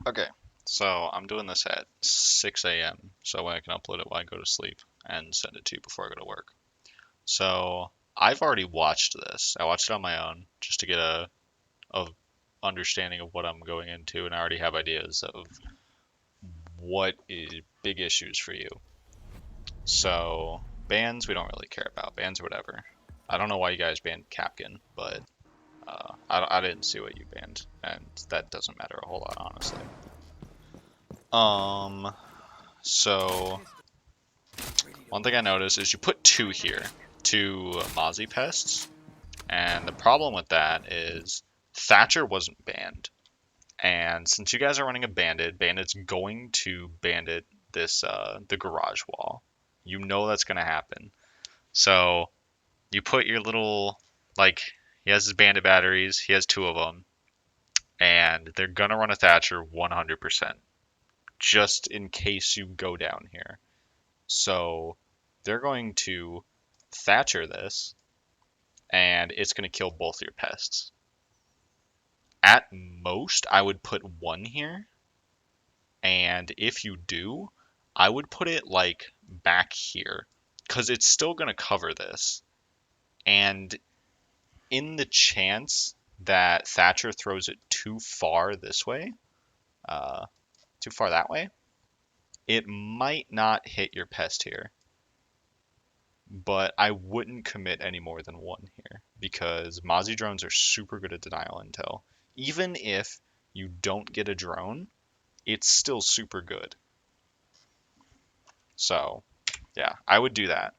Okay, so I'm doing this at 6 a.m. so I can upload it while I go to sleep and send it to you before I go to work. So I've already watched this. I watched it on my own just to get a understanding of what I'm going into, and I already have ideas of what is big issues for you. So bans we don't really care about. Bans or whatever. I don't know why you guys banned Capkin, but I didn't see what you banned, and that doesn't matter a whole lot, honestly. Um, so one thing I noticed is you put two here, two Mozzie pests, and the problem with that is Thatcher wasn't banned. And since you guys are running a bandit, bandit's going to bandit this the garage wall. You know that's gonna happen. So you put your little like he has his bandit batteries, he has two of them, and they're gonna run a Thatcher 100%, just in case you go down here. So they're going to Thatcher this, and it's going to kill both your pests. At most, I would put one here, and if you do, I would put it like back here, because it's still going to cover this. And in the chance that Thatcher throws it too far this way, uh, too far that way, it might not hit your pest here. But I wouldn't commit any more than one here because Mozzie drones are super good at denial intel. Even if you don't get a drone, it's still super good. So, yeah, I would do that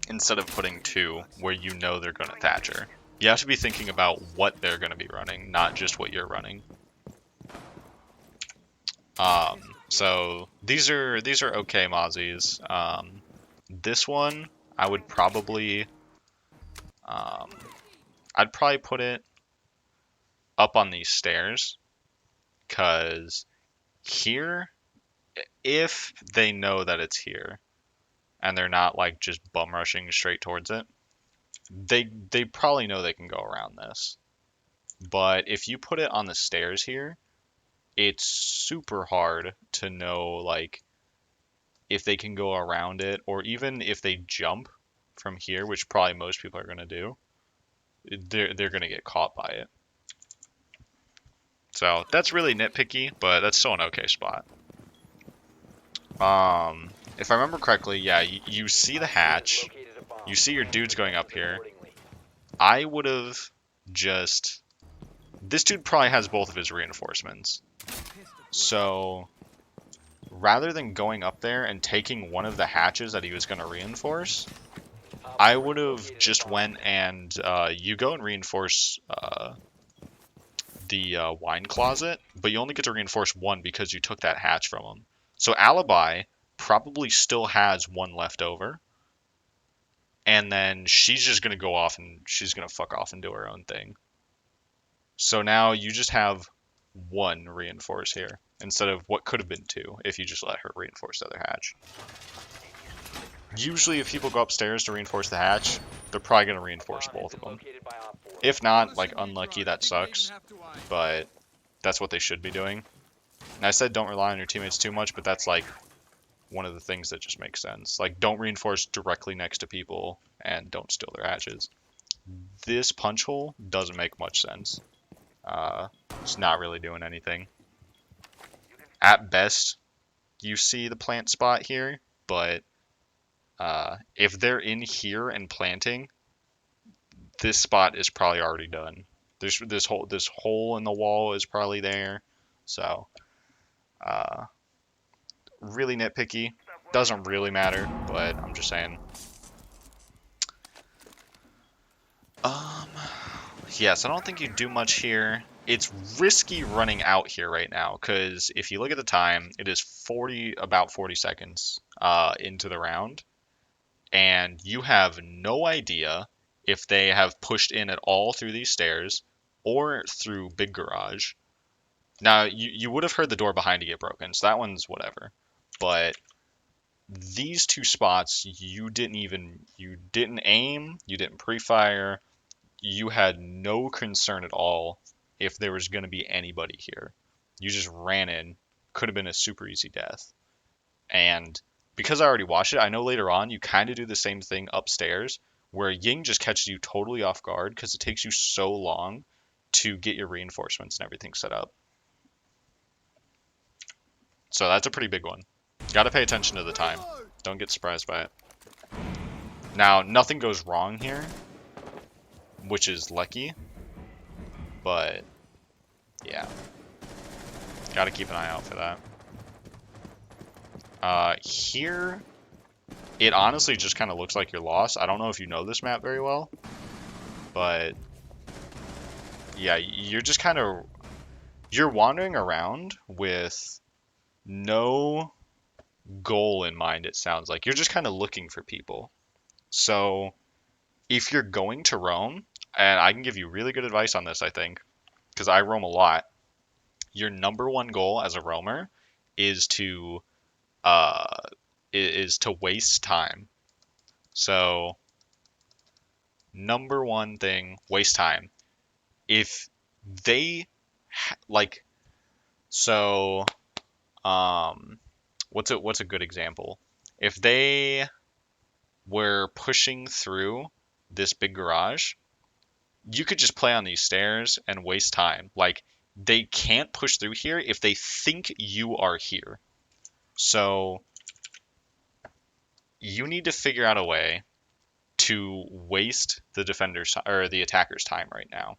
instead of putting two where you know they're going to Thatcher. You have to be thinking about what they're going to be running, not just what you're running. So these are okay Mozzies. This one I would probably um, I'd probably put it up on these stairs because here, if they know that it's here and they're not like just bum rushing straight towards it, they probably know they can go around this. But if you put it on the stairs here, it's super hard to know like if they can go around it, or even if they jump from here, which probably most people are going to do, they're going to get caught by it. So that's really nitpicky, but that's still an okay spot. If I remember correctly, yeah, you see the hatch, you see your dudes going up here. I would have just... This dude probably has both of his reinforcements. So, rather than going up there and taking one of the hatches that he was going to reinforce, I would have just went and you go and reinforce the wine closet, but you only get to reinforce one because you took that hatch from him. So Alibi probably still has one left over, and then she's just gonna go off and she's gonna fuck off and do her own thing. So now you just have one reinforce here instead of what could have been two if you just let her reinforce the other hatch. Usually, if people go upstairs to reinforce the hatch, they're probably gonna reinforce both of them. If not, like unlucky, that sucks, but that's what they should be doing. And I said don't rely on your teammates too much, but that's like one of the things that just makes sense. Like, don't reinforce directly next to people and don't steal their hatches. This punch hole doesn't make much sense. It's not really doing anything. At best, you see the plant spot here, but if they're in here and planting, this spot is probably already done. This hole in the wall is probably there, so uh, really nitpicky. Doesn't really matter, but I'm just saying. Um, yes, I don't think you do much here. It's risky running out here right now because if you look at the time, it is about 40 seconds into the round, and you have no idea if they have pushed in at all through these stairs or through Big Garage. Now, you would have heard the door behind you get broken, so that one's whatever. But these two spots, you didn't aim, you didn't pre-fire, you had no concern at all if there was going to be anybody here. You just ran in. Could have been a super easy death. And because I already watched it, I know later on you kind of do the same thing upstairs, where Ying just catches you totally off guard because it takes you so long to get your reinforcements and everything set up. So that's a pretty big one. Got to pay attention to the time. Don't get surprised by it. Now, nothing goes wrong here, which is lucky, but yeah. Got to keep an eye out for that. Here, it honestly just kind of looks like you're lost. I don't know if you know this map very well, but yeah, you're just kind of, you're wandering around with no goal in mind, it sounds like. You're just kind of looking for people. So if you're going to roam, and I can give you really good advice on this, I think, because I roam a lot, your number one goal as a roamer is to waste time. So number one thing, waste time. If they like, so what's a good example? If they were pushing through this big garage, you could just play on these stairs and waste time. Like, they can't push through here if they think you are here. So you need to figure out a way to waste the defender's or the attacker's time right now.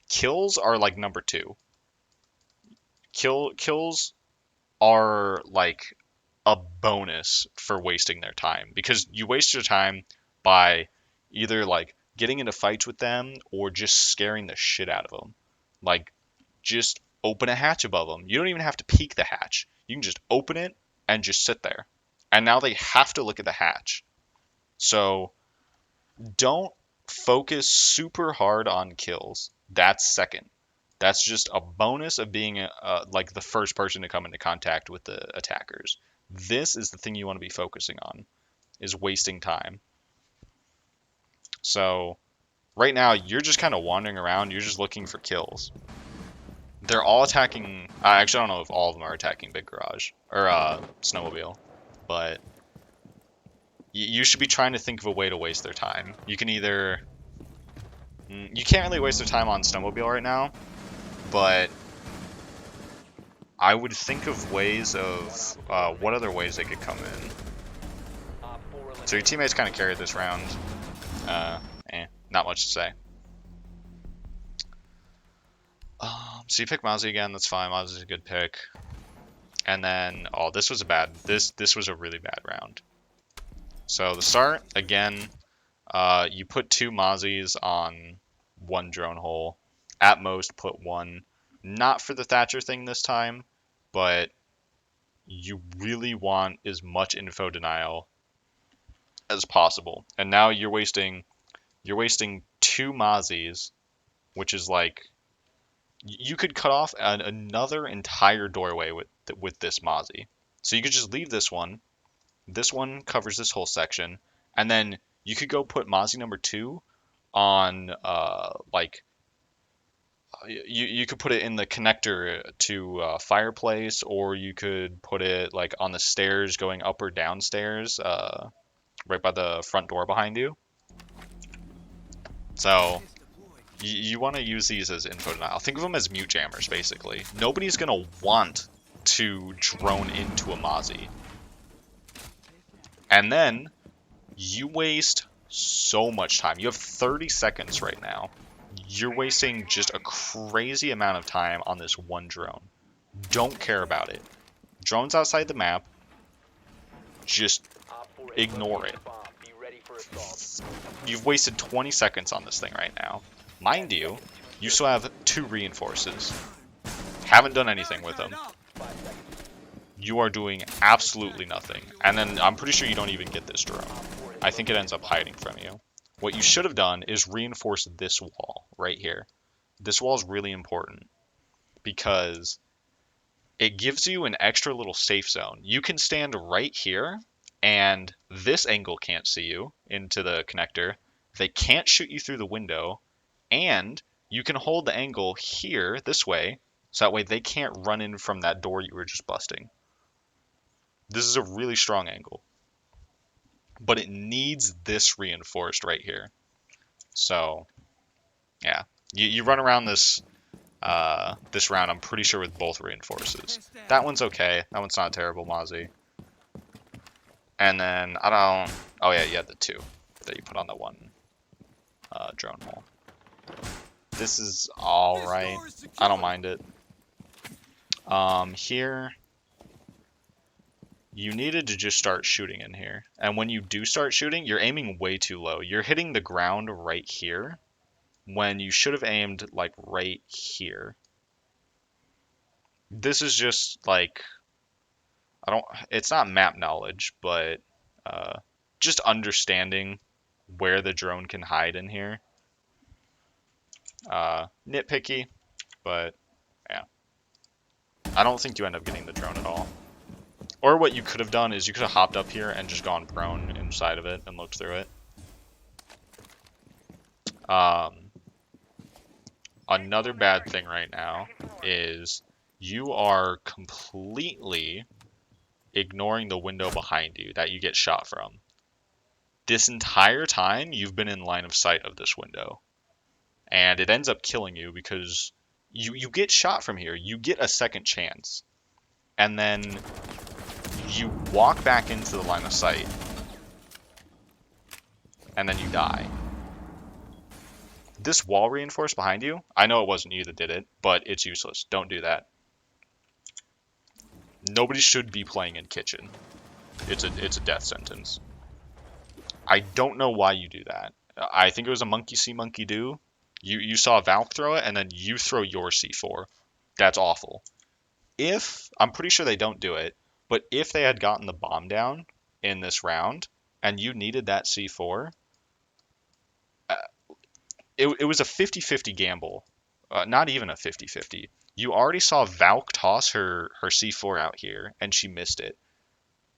Kills are like number two. Kills are like a bonus for wasting their time, because you waste your time by either like getting into fights with them or just scaring the shit out of them. Like, just open a hatch above them. You don't even have to peek the hatch. You can just open it and just sit there. And now they have to look at the hatch. So don't focus super hard on kills. That's second. That's just a bonus of being like the first person to come into contact with the attackers. This is the thing you want to be focusing on, is wasting time. So right now you're just kind of wandering around. You're just looking for kills. They're all attacking. Actually, I don't know if all of them are attacking Big Garage or Snowmobile, but you should be trying to think of a way to waste their time. You can either, you can't really waste their time on Snowmobile right now, but I would think of ways of what other ways they could come in. So your teammates kind of carried this round. Not much to say. So you pick Mozzie again. That's fine. Mozzie's a good pick. And then, oh, this was a really bad round. So the start again. You put two Mozzies on one drone hole. At most, put one. Not for the Thatcher thing this time, but you really want as much info denial as possible. And now you're wasting two Mozzies, which is like, you could cut off another entire doorway with this Mozzie. So you could just leave this one. This one covers this whole section, and then you could go put Mozzie number 2 on you could put it in the connector to fireplace, or you could put it like on the stairs going up or downstairs, right by the front door behind you. So you want to use these as info denial. Think of them as mute jammers, basically. Nobody's going to want to drone into a Mozzie. And then you waste so much time. You have 30 seconds right now. You're wasting just a crazy amount of time on this one drone. Don't care about it. Drone's outside the map. Just ignore it. You've wasted 20 seconds on this thing right now. Mind you, you still have 2 reinforces. Haven't done anything with them. You are doing absolutely nothing. And then I'm pretty sure you don't even get this drone. I think it ends up hiding from you. What you should have done is reinforce this wall right here. This wall is really important because it gives you an extra little safe zone. You can stand right here and this angle can't see you into the connector. They can't shoot you through the window, and you can hold the angle here this way So that way they can't run in from that door you were just busting. This is a really strong angle. But it needs this reinforced right here. So, yeah. You run around this this round, I'm pretty sure, with both reinforces. That one's okay. That one's not terrible, Mozzie. And then, I don't... Oh, yeah, you had the 2 that you put on the one drone hole. This is alright. I don't mind it. Here, you needed to just start shooting in here. And when you do start shooting, you're aiming way too low. You're hitting the ground right here when you should have aimed, like, right here. This is just, like, it's not map knowledge, but just understanding where the drone can hide in here. Nitpicky, but yeah. I don't think you end up getting the drone at all. Or what you could have done is you could have hopped up here and just gone prone inside of it and looked through it. Another bad thing right now is you are completely ignoring the window behind you that you get shot from. This entire time, you've been in line of sight of this window. And it ends up killing you because you get shot from here. You get a second chance. And then you walk back into the line of sight. And then you die. This wall reinforced behind you, I know it wasn't you that did it, but it's useless. Don't do that. Nobody should be playing in kitchen. It's a death sentence. I don't know why you do that. I think it was a monkey see, monkey do. You saw Valk throw it, and then you throw your C4. That's awful. I'm pretty sure they don't do it, but if they had gotten the bomb down in this round, and you needed that C4, it was a 50-50 gamble. Not even a 50-50. You already saw Valk toss her C4 out here, and she missed it.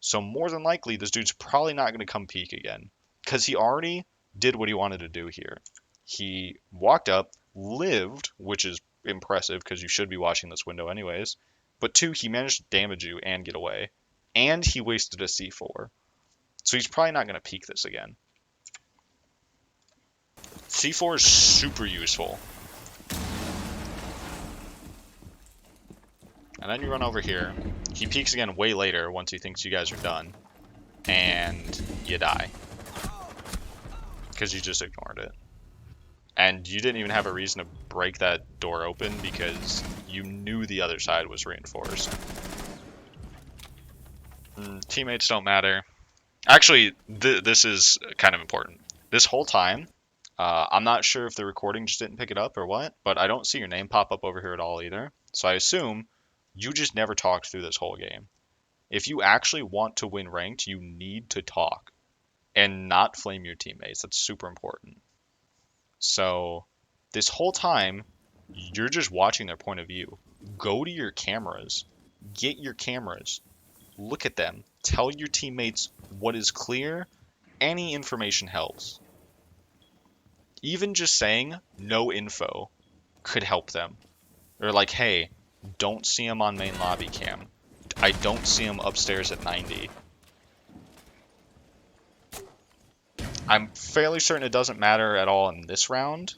So more than likely, this dude's probably not going to come peek again. Because he already did what he wanted to do here. He walked up, lived, which is impressive because you should be watching this window anyways. But 2, he managed to damage you and get away. And he wasted a C4. So he's probably not going to peek this again. C4 is super useful. And then you run over here. He peeks again way later once he thinks you guys are done. And you die. Because you just ignored it. And you didn't even have a reason to break that door open because you knew the other side was reinforced. Teammates don't matter. Actually, this is kind of important. This whole time, I'm not sure if the recording just didn't pick it up or what, but I don't see your name pop up over here at all either. So I assume you just never talked through this whole game. If you actually want to win ranked, you need to talk and not flame your teammates. That's super important. So this whole time, you're just watching their point of view. Go to your cameras. Get your cameras. Look at them. Tell your teammates what is clear. Any information helps. Even just saying no info could help them. Or like, hey, don't see him on main lobby cam. I don't see him upstairs at 90. I'm fairly certain it doesn't matter at all in this round,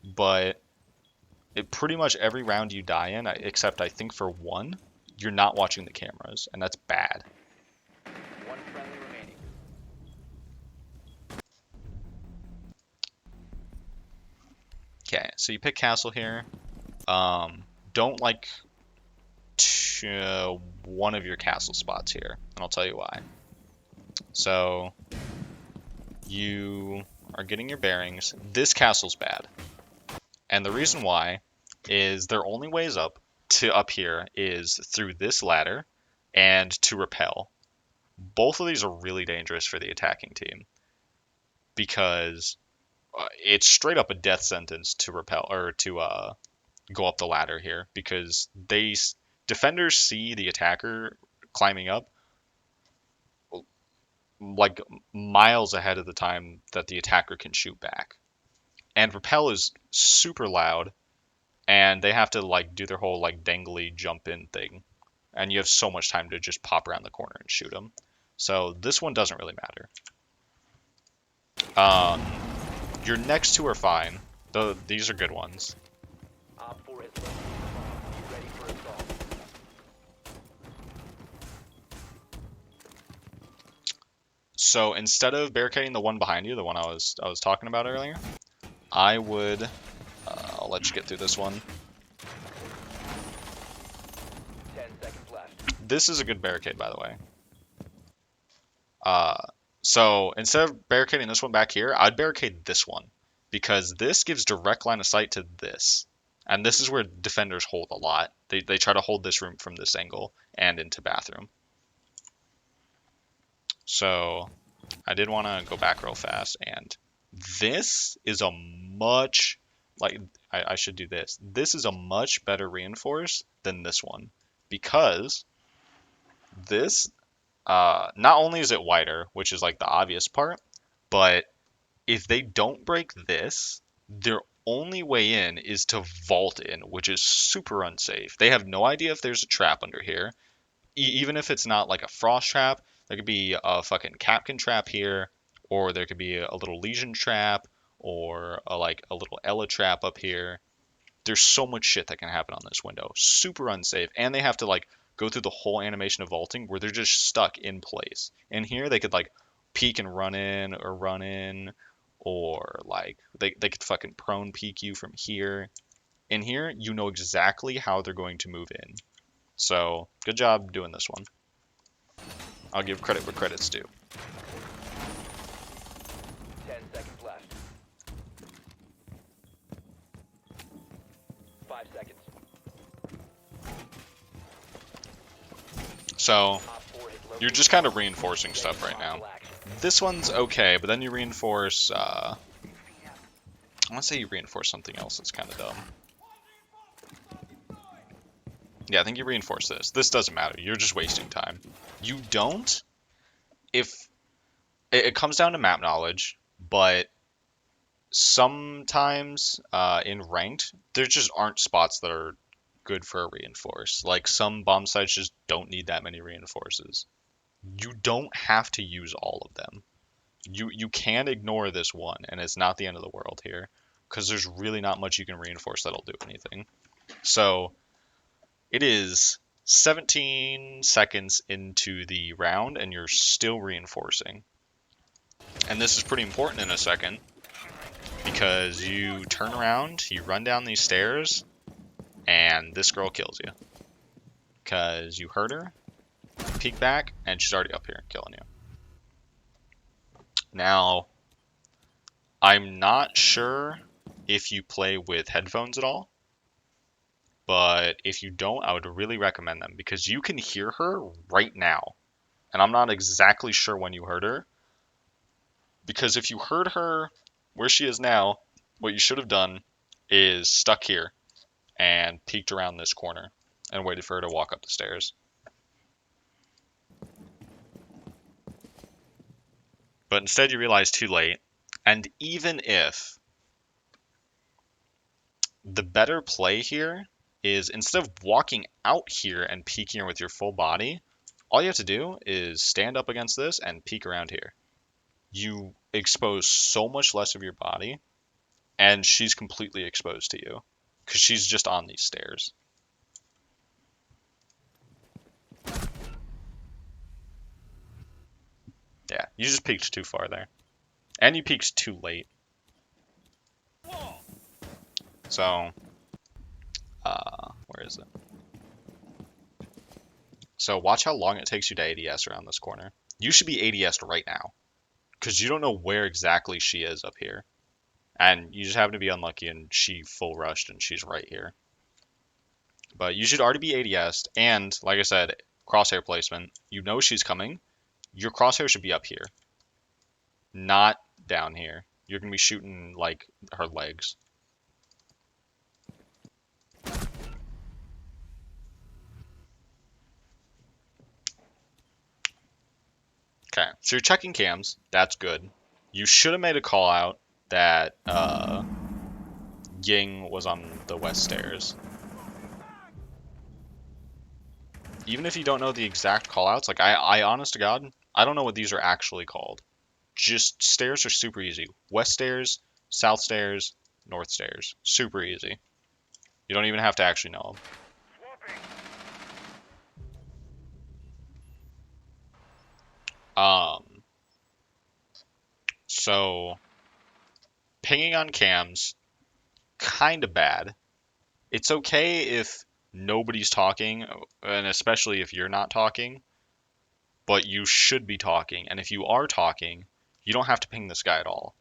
but pretty much every round you die in, except I think for one, you're not watching the cameras, and that's bad. One friendly remaining. Okay, so you pick castle here. Don't like one of your castle spots here, and I'll tell you why. So you are getting your bearings. This castle's bad. And the reason why is their only ways up here is through this ladder and to rappel. Both of these are really dangerous for the attacking team because it's straight up a death sentence to rappel or to go up the ladder here because defenders see the attacker climbing up like miles ahead of the time that the attacker can shoot back. And rappel is super loud, and they have to like do their whole like dangly jump in thing, and you have so much time to just pop around the corner and shoot them. So this one doesn't really matter. Um, your next two are fine. Though these are good ones. Op 4 has located the bomb. Be ready for assault. So instead of barricading the one behind you, the one I was talking about earlier, I would. I'll let you get through this one. 10 seconds left. This is a good barricade, by the way. So instead of barricading this one back here, I'd barricade this one because this gives direct line of sight to this. And this is where defenders hold a lot. They try to hold this room from this angle and into bathroom. So I did want to go back real fast, and this is a much, like, I should do this. This is a much better reinforce than this one because this, not only is it wider, which is like the obvious part, but if they don't break this, their only way in is to vault in, which is super unsafe. They have no idea if there's a trap under here. Even if it's not like a frost trap, there could be a fucking Capkin trap here, or there could be a little Legion trap, or like a little Ella trap up here. There's so much shit that can happen on this window. Super unsafe, and they have to like go through the whole animation of vaulting where they're just stuck in place. In here, they could like peek and run in, or like they could fucking prone peek you from here. In here, you know exactly how they're going to move in. So, good job doing this one. I'll give credit where credit's due. 10 seconds left. 5 seconds. So, Op 4 has located you're just kind of reinforcing stuff right now. hostile action. This one's okay, but then you reinforce, I want to say you reinforce something else that's kind of dumb. Yeah, I think you reinforce this. This doesn't matter. You're just wasting time. You don't, if, it comes down to map knowledge, but sometimes in ranked, there just aren't spots that are good for a reinforce. Like some bomb sites just don't need that many reinforces. You don't have to use all of them. You can ignore this one, and it's not the end of the world here, because there's really not much you can reinforce that'll do anything. So it is 17 seconds into the round, and you're still reinforcing. And this is pretty important in a second, because you turn around, you run down these stairs, and this girl kills you. Because you hurt her, peek back, and she's already up here killing you. Now, I'm not sure if you play with headphones at all, but if you don't, I would really recommend them because you can hear her right now. And I'm not exactly sure when you heard her, because if you heard her where she is now, what you should have done is stuck here and peeked around this corner and waited for her to walk up the stairs. But instead you realize too late, and even if the better play here is instead of walking out here and peeking her with your full body, all you have to do is stand up against this and peek around here. You expose so much less of your body, and she's completely exposed to you because she's just on these stairs. Yeah, you just peeked too far there. And you peeked too late. So, where is it? So watch how long it takes you to ADS around this corner. You should be ADS'd right now, because you don't know where exactly she is up here. And you just happen to be unlucky and she full rushed and she's right here. But you should already be ADS'd, and like I said, crosshair placement. You know she's coming. Your crosshair should be up here, not down here. You're going to be shooting like her legs. Okay, so you're checking cams. That's good. You should have made a call out that Ying was on the west stairs. Even if you don't know the exact callouts, like I honest to God, I don't know what these are actually called. Just stairs are super easy. West stairs, south stairs, north stairs. Super easy. You don't even have to actually know them. So pinging on cams, kind of bad. It's okay if nobody's talking, and especially if you're not talking, but you should be talking. And if you are talking, you don't have to ping this guy at all.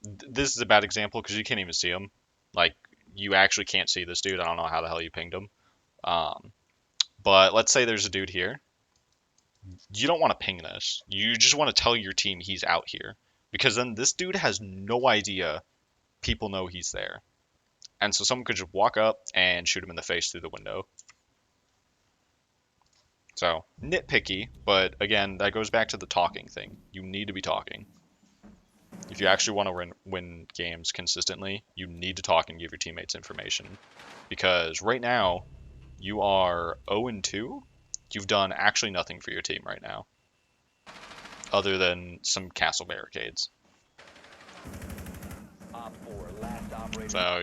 This is a bad example because you can't even see him. Like, you actually can't see this dude. I don't know how the hell you pinged him. Um, but let's say there's a dude here. You don't want to ping this. You just want to tell your team he's out here. Because then this dude has no idea people know he's there. And so someone could just walk up and shoot him in the face through the window. So, nitpicky, but again, that goes back to the talking thing. You need to be talking. If you actually want to win games consistently, you need to talk and give your teammates information. Because right now, you are 0-2. You've done actually nothing for your team right now, other than some castle barricades. Op 4, last operator. So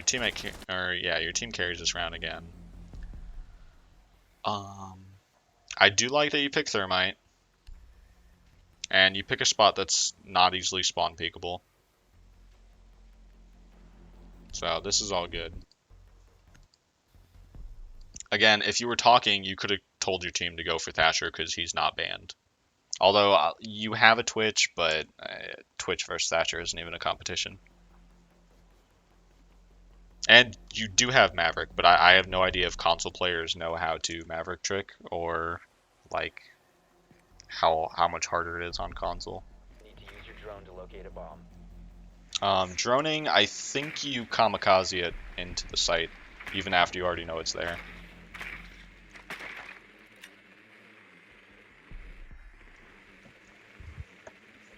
your team carries this round again. I do like that you pick thermite, and you pick a spot that's not easily spawn peekable. So this is all good. Again, if you were talking, you could have told your team to go for Thatcher because he's not banned. Although you have a Twitch, but Twitch versus Thatcher isn't even a competition. And you do have Maverick, but I have no idea if console players know how to Maverick trick or like how much harder it is on console. Need to use your drone to locate a bomb. Droning, I think you kamikaze it into the site, even after you already know it's there.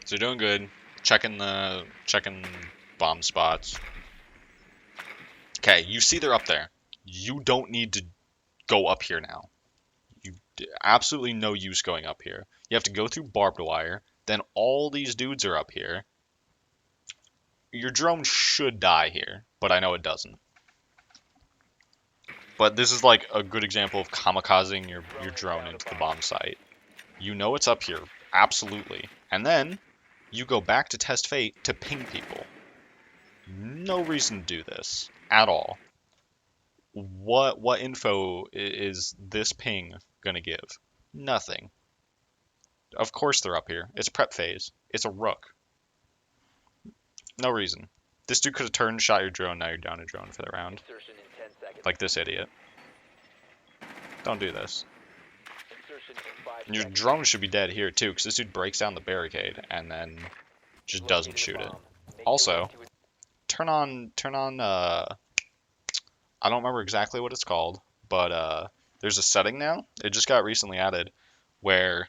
So you're doing good. Checking bomb spots. Okay, you see they're up there. You don't need to go up here now. You absolutely no use going up here. You have to go through barbed wire. Then all these dudes are up here. Your drone should die here, but I know it doesn't. But this is like a good example of kamikazing your drone into the bomb site. You know it's up here, absolutely. And then you go back to test fate to ping people. No reason to do this at all. What info is this ping gonna give? Nothing. Of course they're up here. It's prep phase. It's a rook. No reason. This dude could have turned, shot your drone, now you're down a drone for the round. Insertion in 10 seconds. Like this idiot. Don't do this. Insertion in 5 And your seconds. drone should be dead here too, because this dude breaks down the barricade and then just doesn't Located a shoot it. bomb. Make your Also, way to it. turn on I don't remember exactly what it's called, but there's a setting now. It just got recently added where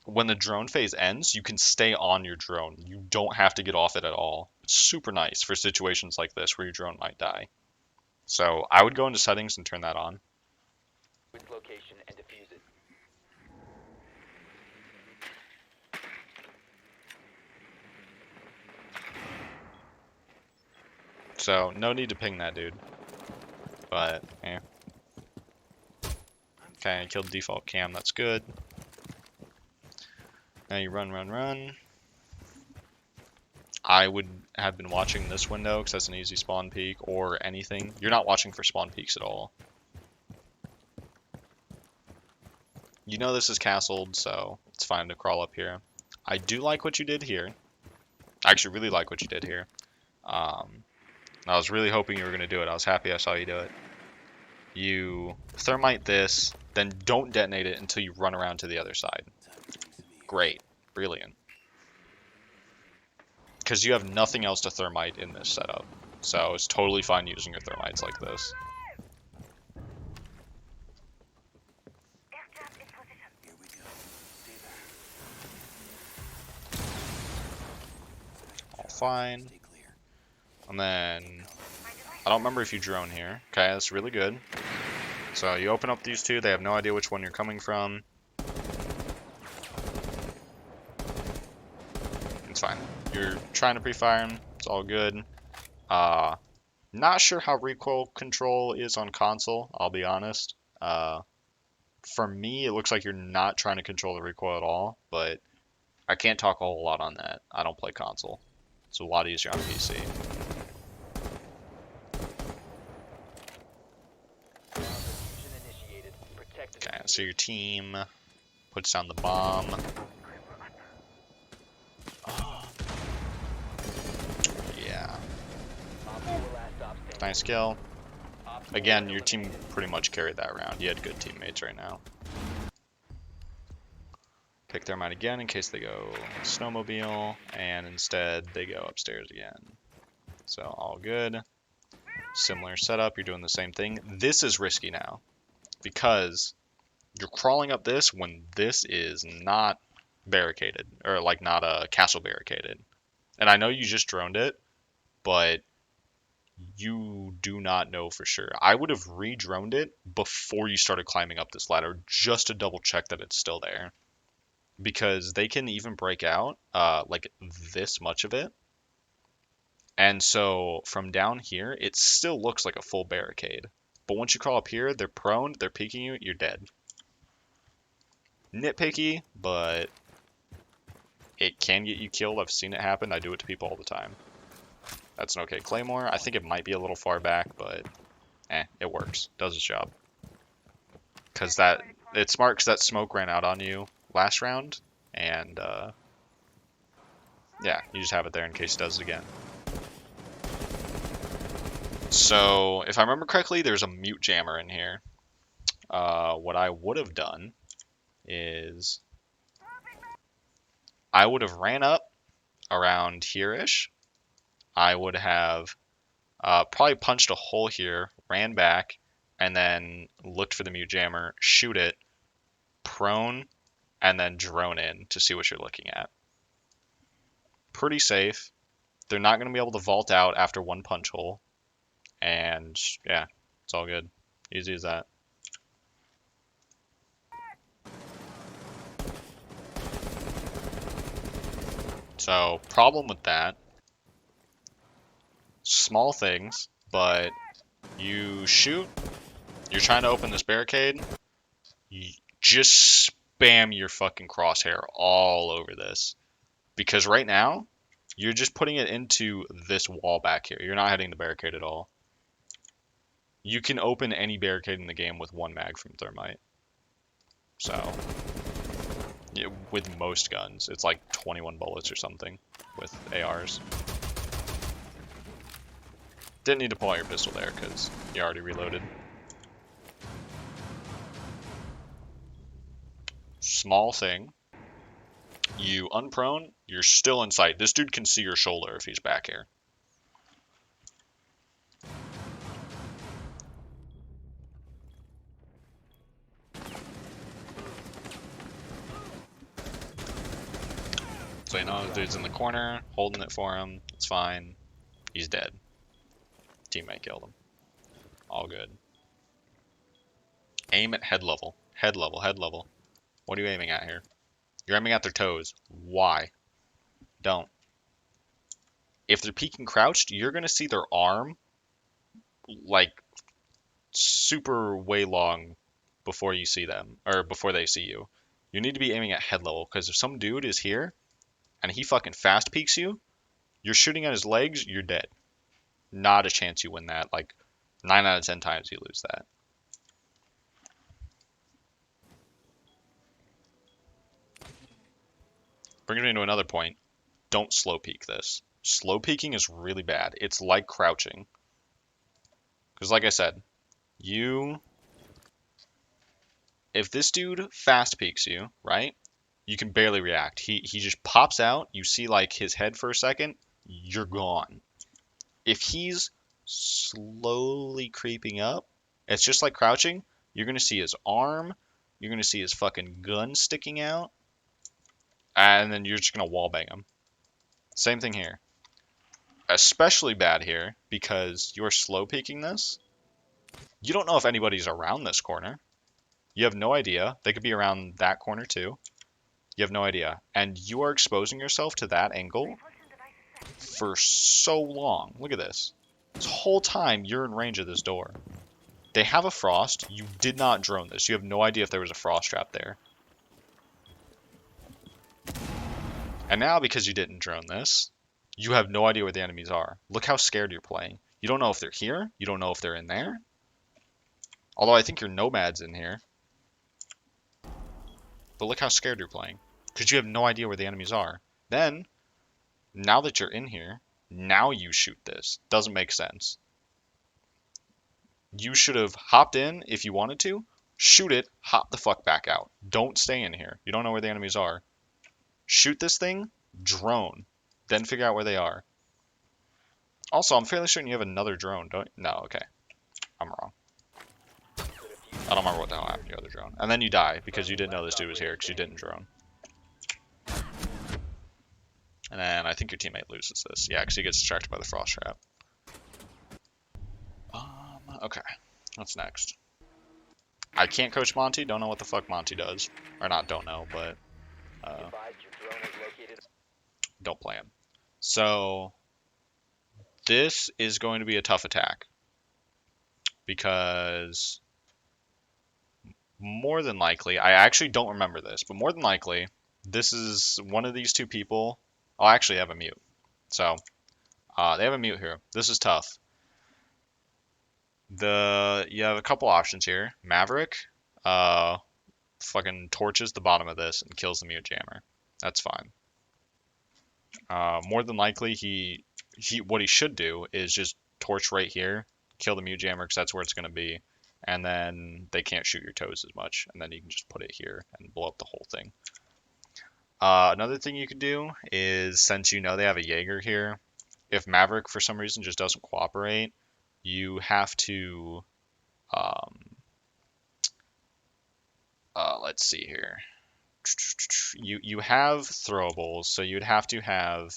when the drone phase ends, you can stay on your drone. You don't have to get off it at all. It's super nice for situations like this where your drone might die. So I would go into settings and turn that on. Its location and defuse it. So no need to ping that dude. But yeah. Okay, I killed default cam, that's good. Now you run. I would have been watching this window because that's an easy spawn peek or anything. You're not watching for spawn peeks at all. You know this is castled, so it's fine to crawl up here. I do like what you did here. I actually really like what you did here. I was really hoping you were going to do it. I was happy I saw you do it. You thermite this, then don't detonate it until you run around to the other side. Great. Brilliant. Because you have nothing else to thermite in this setup. So it's totally fine using your thermites like this. All fine. And then, I don't remember if you drone here. Okay, that's really good. So you open up these two, they have no idea which one you're coming from. It's fine. You're trying to pre-fire them, it's all good. Not sure how recoil control is on console, I'll be honest. For me, it looks like you're not trying to control the recoil at all, but I can't talk a whole lot on that. I don't play console. It's a lot easier on PC. Diffusion initiated. Protect the Okay, diffuser. so your team puts down the bomb. Yeah, Op 4 last stop standing. nice kill. Op 4 Again, your team eliminated. pretty much carried that round. You had good teammates right now. Pick their mind again in case they go snowmobile, and instead they go upstairs again. So all good. Similar setup, you're doing the same thing. This is risky now because you're crawling up this when this is not barricaded, or like not a castle barricaded. And I know you just droned it, but you do not know for sure. I would have re-droned it before you started climbing up this ladder just to double check that it's still there. Because they can even break out like this much of it. And so from down here, it still looks like a full barricade. But once you crawl up here, they're prone, they're peeking you, you're dead. Nitpicky, but it can get you killed. I've seen it happen. I do it to people all the time. That's an okay Claymore. I think it might be a little far back, but it works. Does its job. Because it's smart because that smoke ran out on you last round, and yeah, you just have it there in case it does it again. So, if I remember correctly, there's a mute jammer in here. What I would have done is I would have ran up around here-ish. I would have probably punched a hole here, ran back, and then looked for the mute jammer, shoot it, prone, and then drone in to see what you're looking at. Pretty safe. They're not going to be able to vault out after one punch hole. And yeah, it's all good. Easy as that. So, problem with that, small things, but you shoot, you're trying to open this barricade, you just spam your fucking crosshair all over this. Because right now, you're just putting it into this wall back here. You're not hitting the barricade at all. You can open any barricade in the game with one mag from Thermite. So, yeah, with most guns, it's like 21 bullets or something with ARs. Didn't need to pull out your pistol there because you already reloaded. Small thing. You unprone, you're still in sight. This dude can see your shoulder if he's back here. So you know the dude's in the corner, holding it for him. It's fine. He's dead. Teammate killed him. All good. Aim at head level. Head level, head level. What are you aiming at here? You're aiming at their toes. Why? Don't. If they're peeking crouched, you're going to see their arm like super way long before you see them, or before they see you. You need to be aiming at head level, because if some dude is here and he fucking fast peeks you, you're shooting at his legs, you're dead. Not a chance you win that. Like 9 out of 10 times you lose that. Brings me to another point. Don't slow peek this. Slow peeking is really bad. It's like crouching. Because like I said, if this dude fast peeks you, right? You can barely react. He just pops out, you see like his head for a second, you're gone. If he's slowly creeping up, it's just like crouching. You're going to see his arm, you're going to see his fucking gun sticking out, and then you're just going to wallbang him. Same thing here. especially bad here because you're slow peeking this. You don't know if anybody's around this corner. You have no idea. They could be around that corner too. You have no idea. And you are exposing yourself to that angle for so long. Look at this. This whole time you're in range of this door. They have a frost. You did not drone this. You have no idea if there was a frost trap there. And now because you didn't drone this, you have no idea where the enemies are. Look how scared you're playing. You don't know if they're here. You don't know if they're in there. Although I think your nomad's in here. But look how scared you're playing. Because you have no idea where the enemies are. Then, now that you're in here, now you shoot this. Doesn't make sense. You should have hopped in if you wanted to. Shoot it, hop the fuck back out. Don't stay in here. You don't know where the enemies are. Shoot this thing, drone. Then figure out where they are. Also, I'm fairly certain you have another drone, don't you? No, okay. I'm wrong. I don't remember what the hell happened to your other drone. And then you die because you didn't know this dude was here because you didn't drone. And then I think your teammate loses this. Yeah, because he gets distracted by the frost trap. Okay. What's next? I can't coach Monty. Don't know what the fuck Monty does. Or not don't know, but don't play him. So this is going to be a tough attack. Because more than likely, I actually don't remember this, but more than likely, this is one of these two people. I'll actually have a mute. So they have a mute here. This is tough. You have a couple options here. Maverick fucking torches the bottom of this and kills the mute jammer. That's fine. More than likely, what he should do is just torch right here, kill the mute jammer because that's where it's going to be, and then they can't shoot your toes as much, and then you can just put it here and blow up the whole thing. Another thing you could do is, since you know they have a Jaeger here, if Maverick for some reason just doesn't cooperate, you have to, let's see here. You have throwables, so you'd have to have,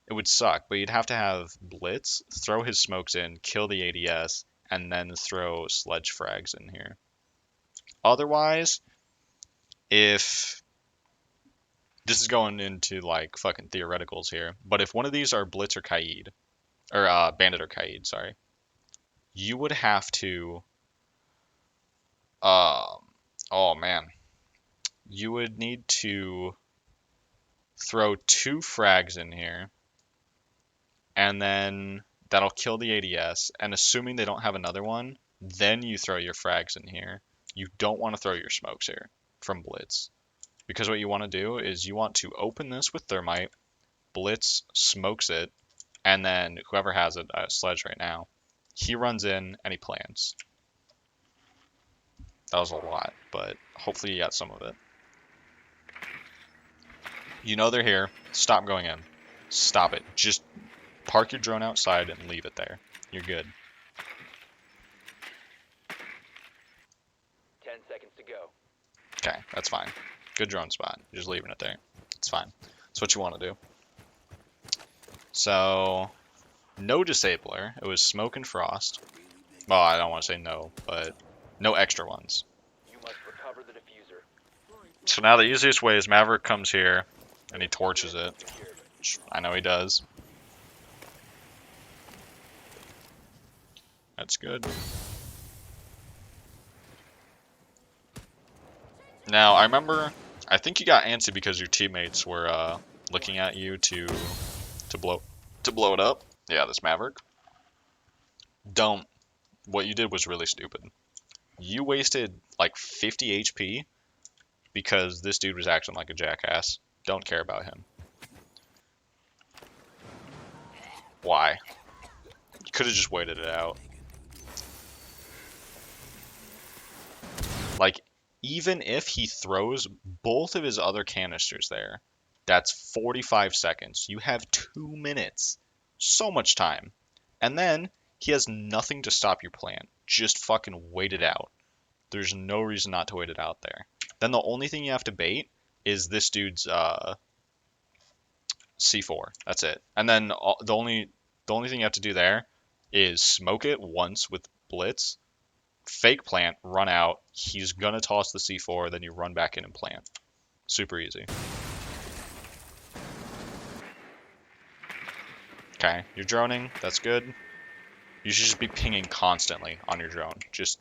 it would suck, but you'd have to have Blitz, throw his smokes in, kill the ADS, and then throw sledge frags in here. Otherwise, if this is going into like fucking theoreticals here, but if one of these are Blitz or Kaid, or Bandit or Kaid, sorry, you would have to, oh man, you would need to throw 2 frags in here, and then that'll kill the ADS, and assuming they don't have another one, then you throw your frags in here. You don't want to throw your smokes here from Blitz, because what you want to do is you want to open this with Thermite, Blitz smokes it, and then whoever has it, Sledge right now, he runs in and he plants. That was a lot, but hopefully you got some of it. You know they're here. Stop going in. Stop it. Just park your drone outside and leave it there. You're good. 10 seconds to go. Okay, that's fine. Good drone spot. You're just leaving it there. It's fine. That's what you want to do. So, no disabler. It was smoke and frost. Well, I don't want to say no, but no extra ones. You must recover the diffuser. So now the easiest way is Maverick comes here and he torches it. Which I know he does. That's good. Now, I remember, I think you got antsy because your teammates were looking at you to blow it up. Yeah, this Maverick. Don't. What you did was really stupid. You wasted like 50 HP because this dude was acting like a jackass. Don't care about him. Why? You could have just waited it out. Like, even if he throws both of his other canisters there, that's 45 seconds. You have 2 minutes. So much time. And then he has nothing to stop your plan. Just fucking wait it out. There's no reason not to wait it out there. Then the only thing you have to bait is this dude's C4. That's it. And then the only The only thing you have to do there is smoke it once with Blitz, fake plant, run out. He's gonna toss the C4, then you run back in and plant. Super easy. Okay, you're droning. That's good. You should just be pinging constantly on your drone. Just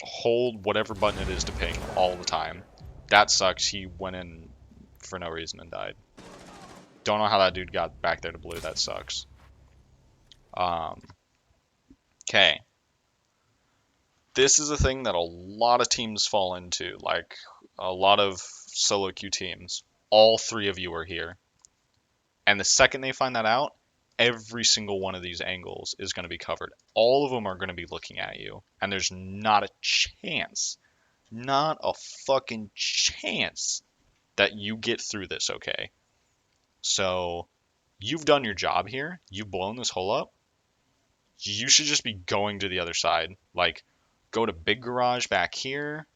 hold whatever button it is to ping all the time. That sucks. He went in for no reason and died. Don't know how that dude got back there to blue. That sucks. Okay. This is a thing that a lot of teams fall into, like a lot of solo queue teams. All three of you are here. And the second they find that out, every single one of these angles is going to be covered. All of them are going to be looking at you. And there's not a chance, not a fucking chance that you get through this okay. So you've done your job here. You've blown this hole up. You should just be going to the other side. Like, go to big garage back here.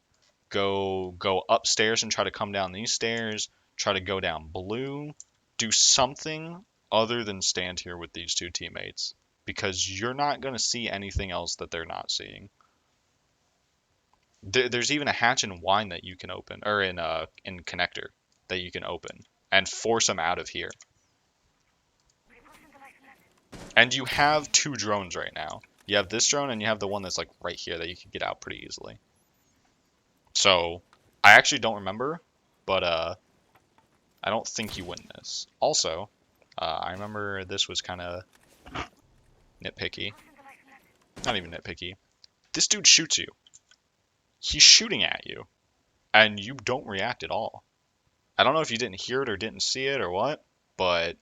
Go upstairs and try to come down these stairs. Try to go down blue. Do something other than stand here with these two teammates, because you're not going to see anything else that they're not seeing. There's even a hatch in wine that you can open, or in connector that you can open and force them out of here. And you have two drones right now. You have this drone and you have the one that's like right here that you can get out pretty easily. So I actually don't remember, but I don't think you win this. Also, I remember this was kind of nitpicky. Not even nitpicky. This dude shoots you. He's shooting at you, and you don't react at all. I don't know if you didn't hear it or didn't see it or what, but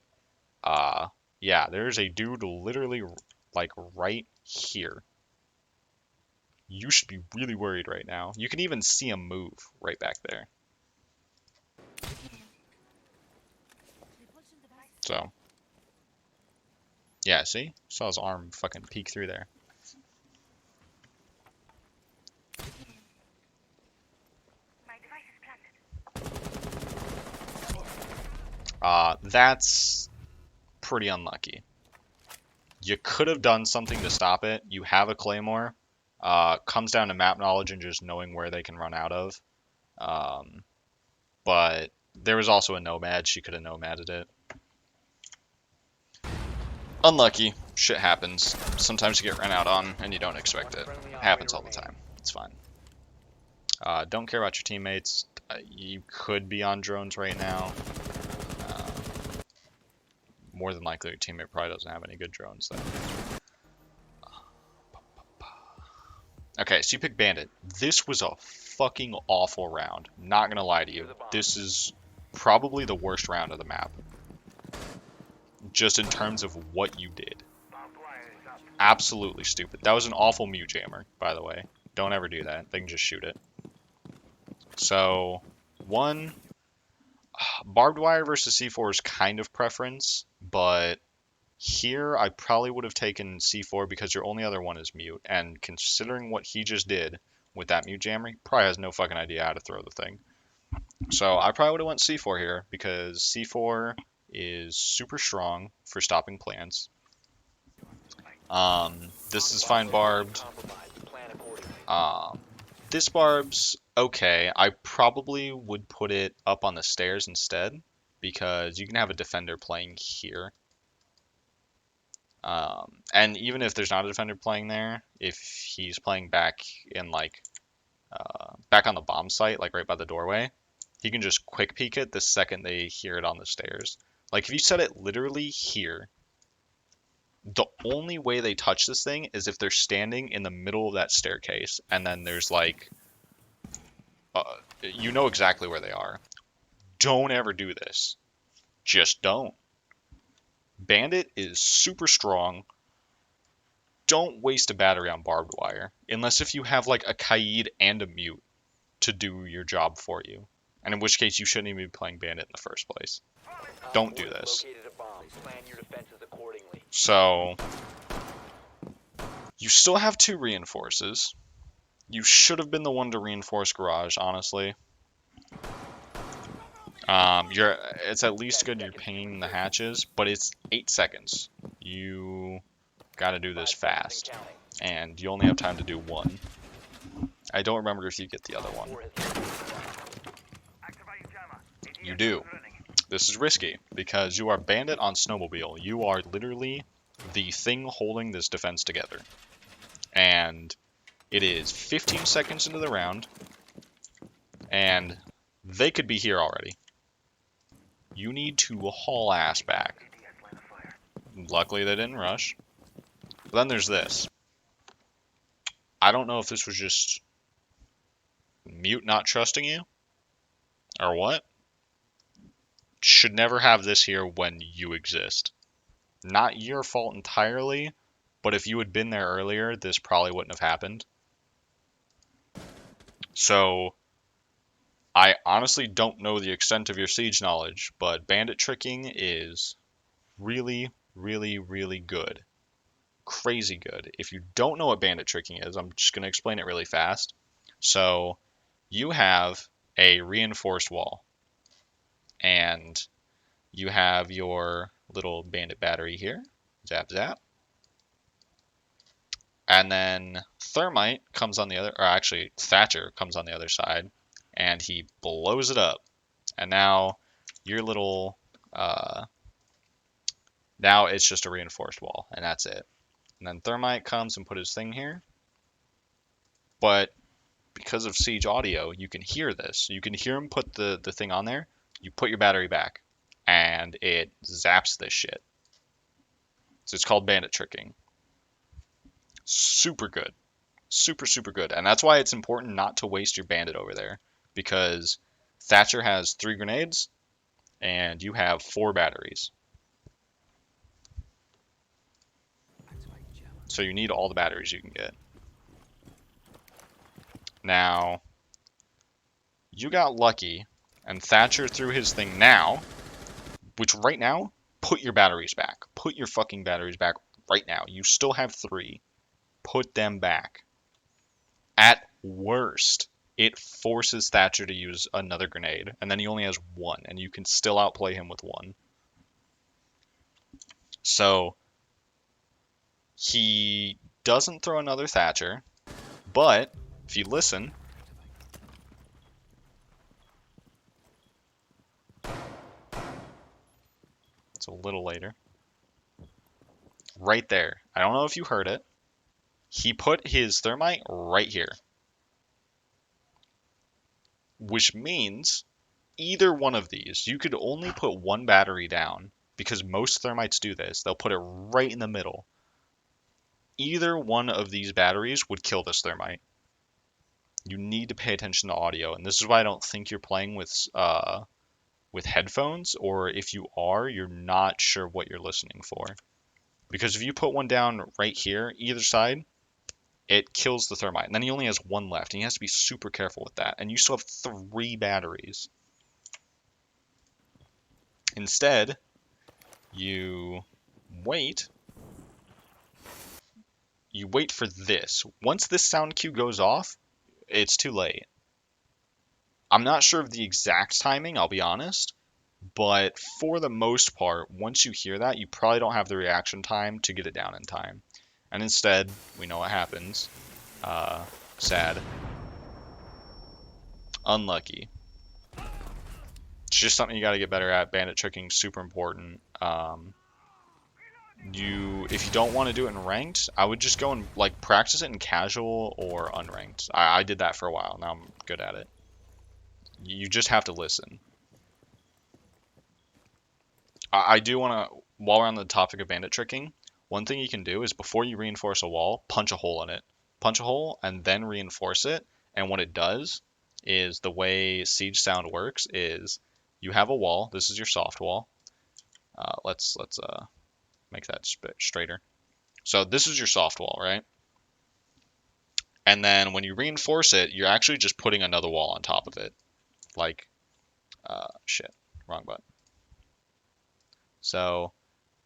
yeah, there's a dude literally like right here. You should be really worried right now. You can even see him move right back there. So, yeah, see? Saw his arm fucking peek through there. That's pretty unlucky. You could have done something to stop it. You have a claymore. Comes down to map knowledge and just knowing where they can run out of. But there was also a nomad. She could have nomaded it. Unlucky. Shit happens. Sometimes you get ran out on and you don't expect it. It happens all the time. It's fine. Don't care about your teammates. You could be on drones right now. More than likely, your teammate probably doesn't have any good drones, though. Okay, so you pick Bandit. This was a fucking awful round. Not gonna lie to you. This is probably the worst round of the map. Just in terms of what you did. Absolutely stupid. That was an awful mute jammer, by the way. Don't ever do that. They can just shoot it. So, one, barbed wire versus C4 is kind of preference, but here I probably would have taken C4 because your only other one is mute, and considering what he just did with that mute jammer, he probably has no fucking idea how to throw the thing. So I probably would have went C4 here because C4 is super strong for stopping plants. This is fine barbed. This barb's okay. I probably would put it up on the stairs instead because you can have a defender playing here. And even if there's not a defender playing there, if he's playing back in like back on the bomb site, like right by the doorway, he can just quick peek it the second they hear it on the stairs. Like if you set it literally here, the only way they touch this thing is if they're standing in the middle of that staircase, and then there's like, you know exactly where they are. Don't ever do this. Just don't. Bandit is super strong. Don't waste a battery on barbed wire, unless if you have like a Kaid and a mute to do your job for you. And in which case you shouldn't even be playing Bandit in the first place. Don't do this. So, you still have two reinforces. You should have been the one to reinforce garage, honestly. It's at least good you're pinging the hatches, but it's 8 seconds. You Gotta do this 5 seconds fast. and counting. And you only have time to do one. I don't remember if you get the other Op one. 4 has located the bomb. You do. This is risky because you are Bandit on Snowmobile. You are literally the thing holding this defense together. And it is 15 seconds into the round, and they could be here already. You need to haul ass back. Luckily, they didn't rush. But then there's this. I don't know if this was just Mute not trusting you, or what. Should never have this here when you exist. Not your fault entirely, but if you had been there earlier, this probably wouldn't have happened. So, I honestly don't know the extent of your siege knowledge, but bandit tricking is really, really, really good. Crazy good. If you don't know what bandit tricking is, I'm just going to explain it really fast. So, you have a reinforced wall, and you have your little bandit battery here. Zap, zap. And then Thermite comes on the other, or actually Thatcher comes on the other side, and he blows it up. And now your little, now it's just a reinforced wall, and that's it. And then Thermite comes and put his thing here. But because of Siege audio, you can hear this. You can hear him put the thing on there. You put your battery back, and it zaps this shit. So it's called bandit tricking. Super good. Super, super good. And that's why it's important not to waste your bandit over there. Because Thatcher has 3 grenades, and you have 4 batteries. So you need all the batteries you can get. Now, you got lucky, and Thatcher threw his thing now, which right now, put your batteries back. Put your fucking batteries back right now. You still have 3. Put them back. At worst, it forces Thatcher to use another grenade, and then he only has 1, and you can still outplay him with 1. So, he doesn't throw another Thatcher, but if you listen, it's a little later. Right there. I don't know if you heard it. He put his thermite right here. Which means either one of these, you could only put 1 battery down because most thermites do this. They'll put it right in the middle. Either one of these batteries would kill this thermite. You need to pay attention to audio, and this is why I don't think you're playing with headphones, or if you are, you're not sure what you're listening for. Because if you put one down right here, either side, it kills the thermite. And then he only has 1 left, and he has to be super careful with that. And you still have 3 batteries. Instead, you wait. You wait for this. Once this sound cue goes off, it's too late. I'm not sure of the exact timing, I'll be honest. But for the most part, once you hear that, you probably don't have the reaction time to get it down in time. And instead, we know what happens. Sad. Unlucky. It's just something you got to get better at. Bandit tricking, super important. If you don't want to do it in ranked, I would just go and like practice it in casual or unranked. I did that for a while. Now I'm good at it. You just have to listen. I do want to, while we're on the topic of bandit tricking, one thing you can do is before you reinforce a wall, punch a hole in it. Punch a hole and then reinforce it. And what it does is the way siege sound works is you have a wall. This is your soft wall. Let's make that straighter. So this is your soft wall, right? And then when you reinforce it, you're actually just putting another wall on top of it. Like, shit, wrong button. So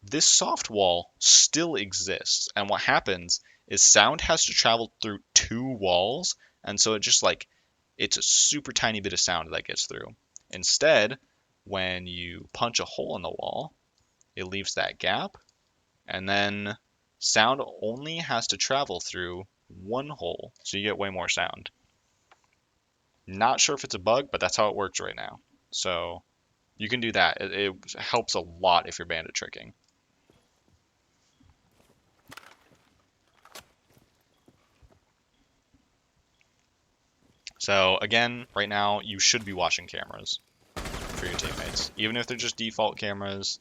this soft wall still exists. And what happens is sound has to travel through 2 walls. And so it just like, it's a super tiny bit of sound that gets through. Instead, when you punch a hole in the wall, it leaves that gap. And then Sound only has to travel through one hole, so you get way more sound. Not sure if it's a bug, but that's how it works right now. So you can do that. It helps a lot if you're bandit tricking. So again, right now you should be watching cameras for your teammates. Even if they're just default cameras,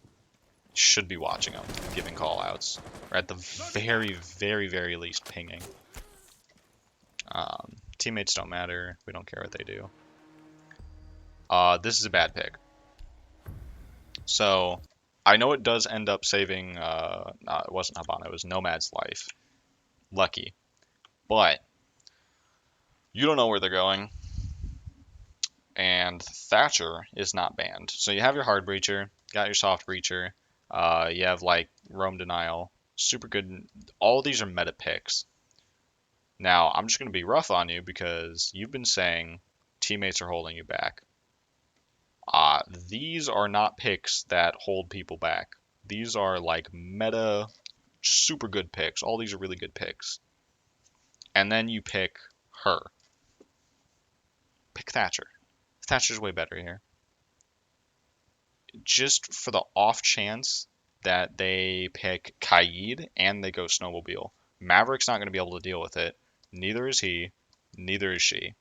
you should be watching them, giving callouts, or at the very, very, very least pinging. Teammates don't matter. We don't care what they do. This is a bad pick. So I know it does end up saving. No, it wasn't Habana. It was Nomad's life. Lucky, but you don't know where they're going. And Thatcher is not banned. So you have your hard breacher, got your soft breacher, you have like roam denial, super good. All these are meta picks. Now I'm just gonna be rough on you because you've been saying teammates are holding you back. These are not picks that hold people back. These are like meta, super good picks. All these are really good picks. And then you pick her. Pick Thatcher. Thatcher's way better here. Just for the off chance that they pick Kaid and they go snowmobile. Maverick's not going to be able to deal with it. Neither is he. Neither is she.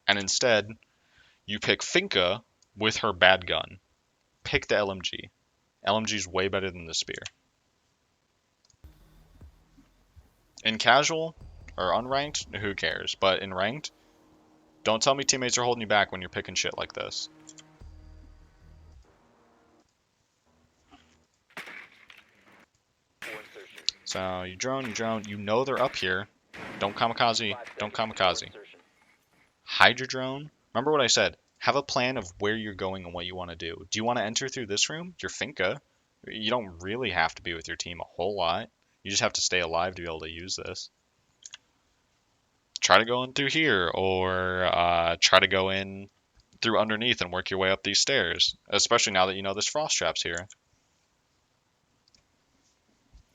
And instead, you pick Finka with her bad gun. Pick the LMG. LMG's way better than the spear. In casual or unranked, who cares? But in ranked, don't tell me teammates are holding you back when you're picking shit like this. So you drone, you know they're up here. Don't kamikaze, don't kamikaze. Hide your drone. Remember what I said. Have a plan of where you're going and what you want to do. Do you want to enter through this room? You're Finka. You don't really have to be with your team a whole lot. You just have to stay alive to be able to use this. Try to go in through here, or try to go in through underneath and work your way up these stairs. Especially now that you know there's frost traps here.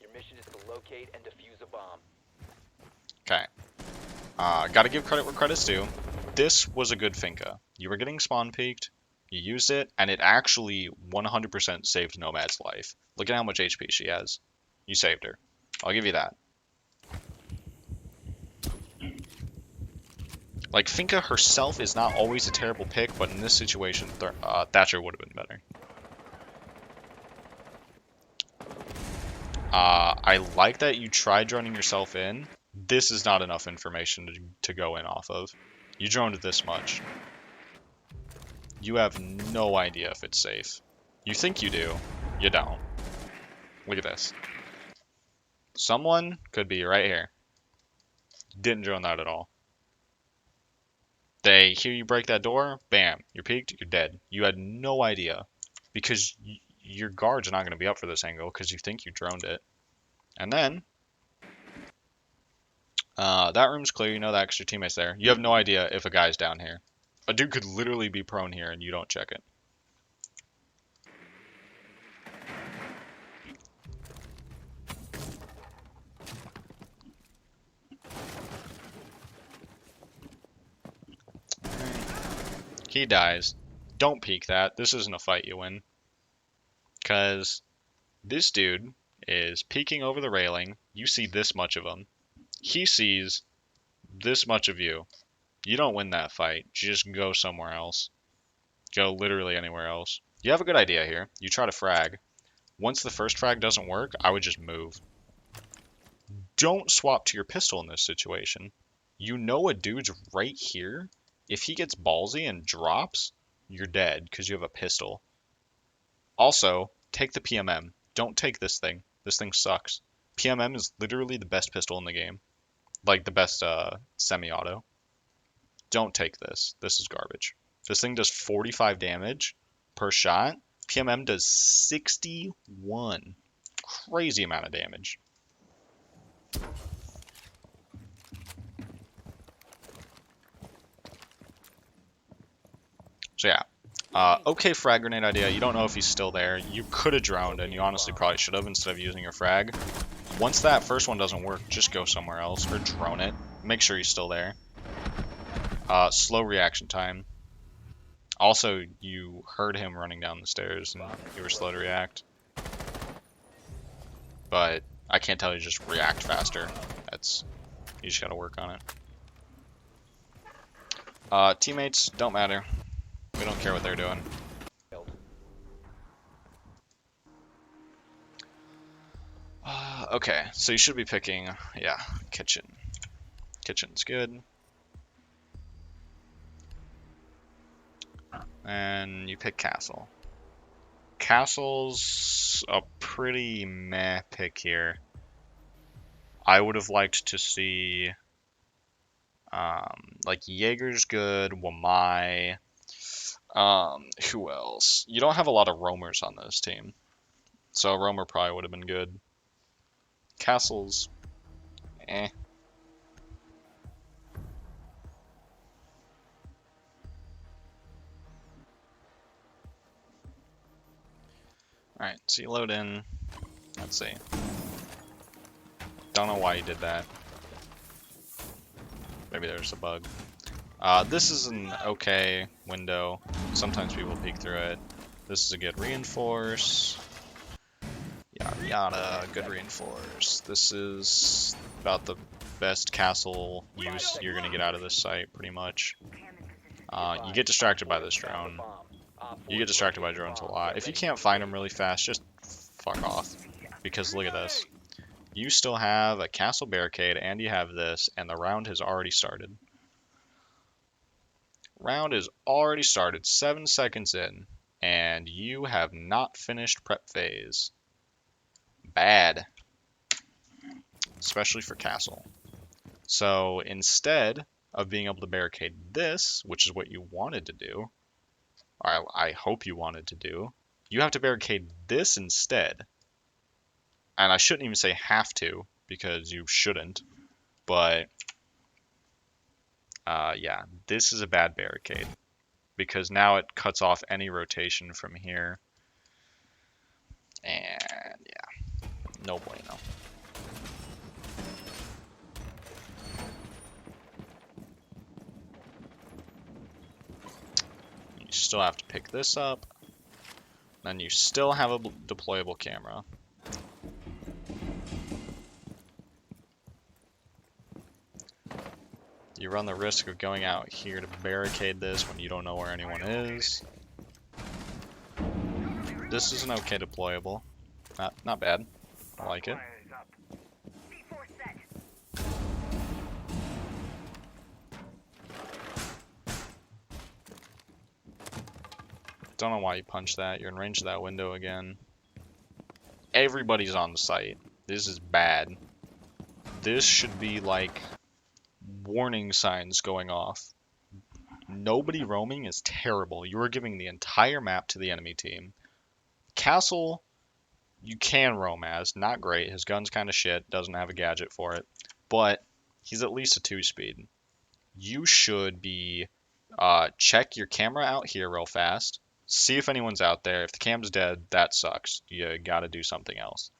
Your mission is to locate and defuse a bomb. Okay. Gotta give credit where credit's due. This was a good Finka. You were getting spawn peaked, you used it, and it actually 100% saved Nomad's life. Look at how much HP she has. You saved her. I'll give you that. Like, Finka herself is not always a terrible pick, but in this situation, Thatcher would have been better. I like that you tried droning yourself in. This is not enough information to go in off of. You droned this much. You have no idea if it's safe. You think you do. You don't. Look at this. Someone could be right here. Didn't drone that at all. They hear you break that door, bam, you're peeked, you're dead. You had no idea. Because your guard's not going to be up for this angle because you think you droned it. And then, that room's clear, you know the extra teammate's there. You have no idea if a guy's down here. A dude could literally be prone here and you don't check it. He dies. Don't peek that. This isn't a fight you win. Because this dude is peeking over the railing. You see this much of him. He sees this much of you. You don't win that fight. You just go somewhere else. Go literally anywhere else. You have a good idea here. You try to frag. Once the first frag doesn't work, I would just move. Don't swap to your pistol in this situation. You know a dude's right here. If he gets ballsy and drops, you're dead because you have a pistol. Also, take the PMM. Don't take this thing. This thing sucks. PMM is literally the best pistol in the game. Like the best semi-auto. Don't take this. This is garbage. This thing does 45 damage per shot. PMM does 61. Crazy amount of damage. So yeah, Okay, frag grenade idea. You don't know if he's still there. You could have drowned, and you honestly probably should have instead of using your frag. Once that first one doesn't work, just go somewhere else or drone it. Make sure he's still there. Slow reaction time. Also, you heard him running down the stairs, and you were slow to react. But I can't tell you just react faster. You just gotta work on it. Teammates don't matter. We don't care what they're doing. Okay, so you should be picking, yeah, kitchen. Kitchen's good. And you pick castle. Castle's a pretty meh pick here. I would have liked to see, like Jaeger's good, Wamai. Who else? You don't have a lot of roamers on this team, so a roamer probably would have been good. Castle's, eh. Alright, so you load in. Let's see. Don't know why you did that. Maybe there's a bug. This is an okay window. Sometimes people peek through it. This is a good reinforce. Yada yada, good reinforce. This is about the best castle use you're gonna get out of this site, pretty much. You get distracted by this drone. You get distracted by drones a lot. If you can't find them really fast, just fuck off. Because look at this. You still have a castle barricade, and you have this, and the round has already started. Round is already started, 7 seconds in, and you have not finished prep phase. Bad. Especially for castle. So instead of being able to barricade this, which is what you wanted to do, or I hope you wanted to do, you have to barricade this instead. And I shouldn't even say have to, because you shouldn't, but yeah, this is a bad barricade, because now it cuts off any rotation from here, and yeah, no bueno. You still have to pick this up, then you still have a deployable camera. You run the risk of going out here to barricade this when you don't know where anyone is. This is an okay deployable. Not bad. I like it. Don't know why you punched that. You're in range of that window again. Everybody's on the site. This is bad. This should be like warning signs going off. Nobody roaming is terrible. You are giving the entire map to the enemy team. Castle, you can roam as. Not great. His gun's kind of shit. Doesn't have a gadget for it. But he's at least a 2-speed. You should be... check your camera out here real fast. See if anyone's out there. If the cam's dead, that sucks. You gotta do something else.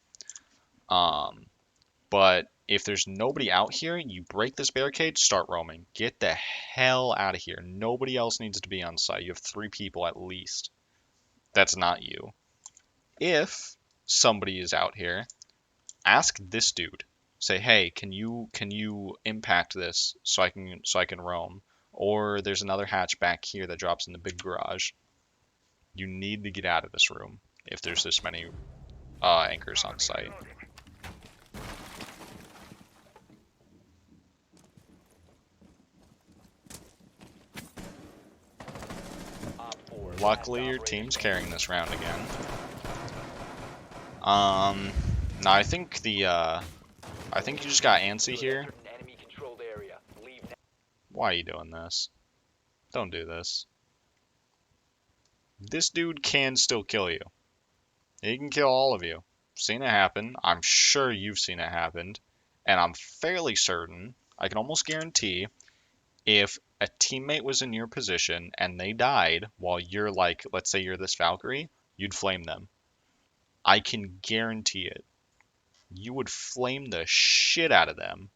But if there's nobody out here, you break this barricade, start roaming. Get the hell out of here. Nobody else needs to be on site. You have 3 people at least. That's not you. If somebody is out here, ask this dude. Say, hey, can you impact this so I can roam? Or there's another hatch back here that drops in the big garage. You need to get out of this room if there's this many anchors on site. Luckily, your team's carrying this round again. Now I think I think you just got antsy here. Why are you doing this? Don't do this. This dude can still kill you. He can kill all of you. Seen it happen. I'm sure you've seen it happen. And I'm fairly certain, I can almost guarantee, If a teammate was in your position and they died while you're like, let's say you're this Valkyrie, you'd flame them. I can guarantee it. You would flame the shit out of them.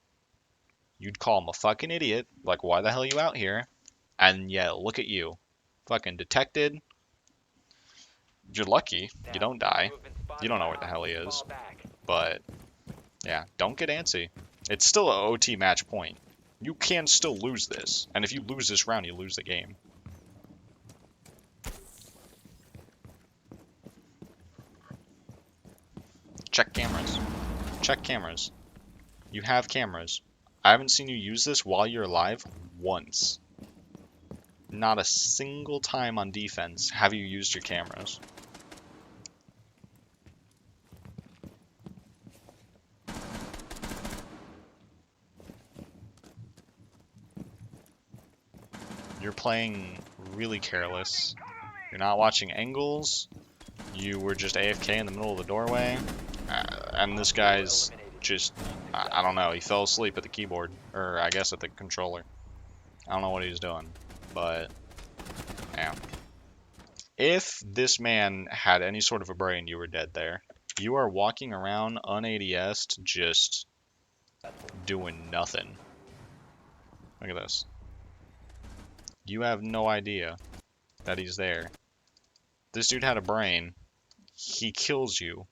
You'd call them a fucking idiot, like, why the hell are you out here? And yeah, look at you. Fucking detected. You're lucky. You Now, don't die. you have been You spotted don't know by where the hell he hostiles. is. Fall back. But yeah, don't get antsy. It's still an OT match point. You can still lose this. And if you lose this round, you lose the game. Check cameras. Check cameras. You have cameras. I haven't seen you use this while you're alive once. Not a single time on defense have you used your cameras. You're playing really careless. You're not watching angles. You were just AFK in the middle of the doorway. And this guy's just, I don't know, he fell asleep at the keyboard. Or I guess at the controller. I don't know what he was doing. But, yeah. If this man had any sort of a brain, you were dead there. You are walking around un-ADS'd, just doing nothing. Look at this. You have no idea that he's there. This dude had a brain. He kills you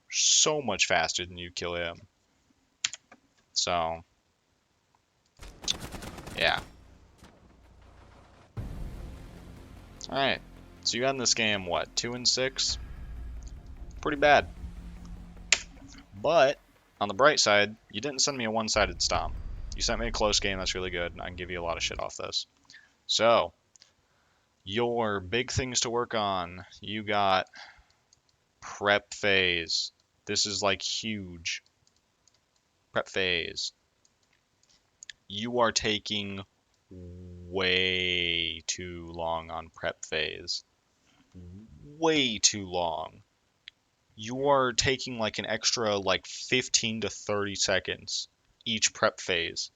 so much faster than you kill him. So, yeah. Alright. So you got in this game, what, 2 and 6? Pretty bad. But, on the bright side, you didn't send me a one-sided stomp. You sent me a close game, that's really good, and I can give you a lot of shit off this. So, your big things to work on. You got prep phase. This is like huge. Prep phase. You are taking way too long on prep phase. Way too long. You are taking like an extra like 15 to 30 seconds each prep phase.